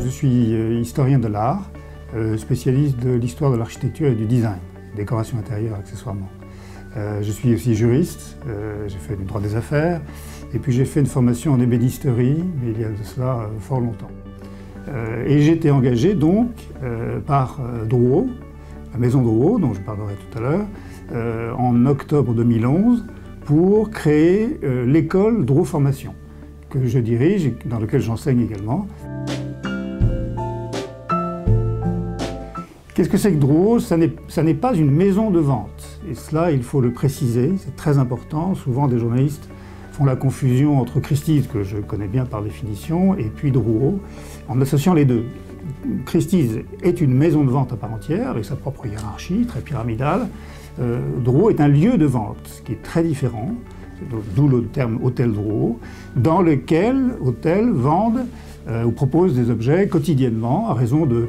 Je suis historien de l'art, spécialiste de l'histoire de l'architecture et du design, décoration intérieure accessoirement. Je suis aussi juriste, j'ai fait du droit des affaires, et puis j'ai fait une formation en ébénisterie, mais il y a de cela fort longtemps. Et j'ai été engagé donc par Drouot, la maison Drouot, dont je parlerai tout à l'heure, en octobre 2011, pour créer l'école Drouot Formation, que je dirige et dans laquelle j'enseigne également. Qu'est-ce que c'est que Drouot? Ça n'est pas une maison de vente. Et cela, il faut le préciser, c'est très important. Souvent, des journalistes font la confusion entre Christie's, que je connais bien par définition, et puis Drouot, en associant les deux. Christie's est une maison de vente à part entière, avec sa propre hiérarchie, très pyramidale. Drouot est un lieu de vente, ce qui est très différent, d'où le terme Hôtel Drouot, dans lequel hôtels vendent ou proposent des objets quotidiennement à raison de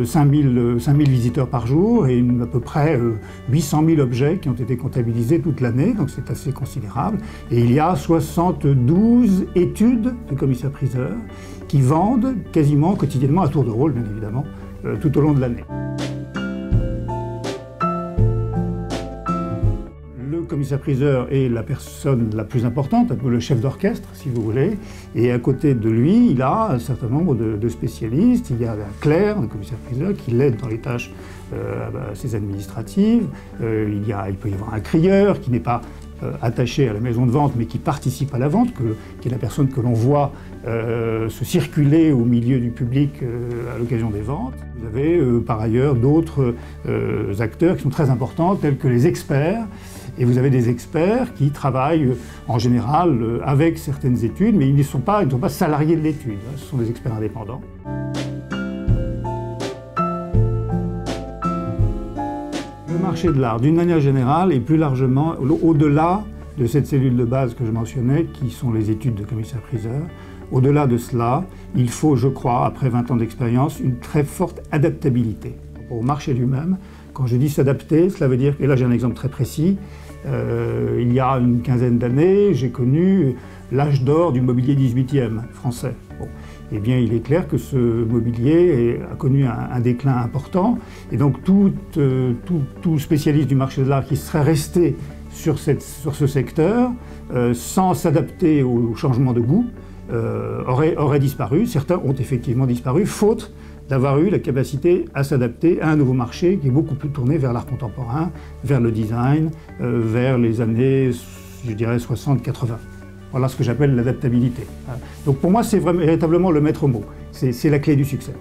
5000 visiteurs par jour et à peu près 800 000 objets qui ont été comptabilisés toute l'année, donc c'est assez considérable. Et il y a 72 études de commissaires-priseurs qui vendent quasiment quotidiennement, à tour de rôle bien évidemment, tout au long de l'année. Le commissaire-priseur est la personne la plus importante, un peu le chef d'orchestre si vous voulez, et à côté de lui, il a un certain nombre de spécialistes. Il y a un clerc, un commissaire-priseur, qui l'aide dans les tâches ses administratives. Il peut y avoir un crieur qui n'est pas attaché à la maison de vente, mais qui participe à la vente, qui est la personne que l'on voit se circuler au milieu du public à l'occasion des ventes. Vous avez par ailleurs d'autres acteurs qui sont très importants, tels que les experts. Et vous avez des experts qui travaillent en général avec certaines études, mais ils ne sont pas salariés de l'étude, ce sont des experts indépendants. Le marché de l'art, d'une manière générale, et plus largement, au-delà de cette cellule de base que je mentionnais, qui sont les études de commissaire-priseur, au-delà de cela, il faut, je crois, après 20 ans d'expérience, une très forte adaptabilité au marché lui-même. Quand je dis s'adapter, cela veut dire, et là j'ai un exemple très précis, il y a une quinzaine d'années, j'ai connu l'âge d'or du mobilier 18e français. Bon. Eh bien, il est clair que ce mobilier a connu un déclin important, et donc tout spécialiste du marché de l'art qui serait resté sur ce secteur, sans s'adapter au changement de goût, aurait disparu. Certains ont effectivement disparu, faute d'avoir eu la capacité à s'adapter à un nouveau marché qui est beaucoup plus tourné vers l'art contemporain, vers le design, vers les années, je dirais, 60-80. Voilà ce que j'appelle l'adaptabilité. Donc pour moi, c'est véritablement le maître mot. C'est la clé du succès.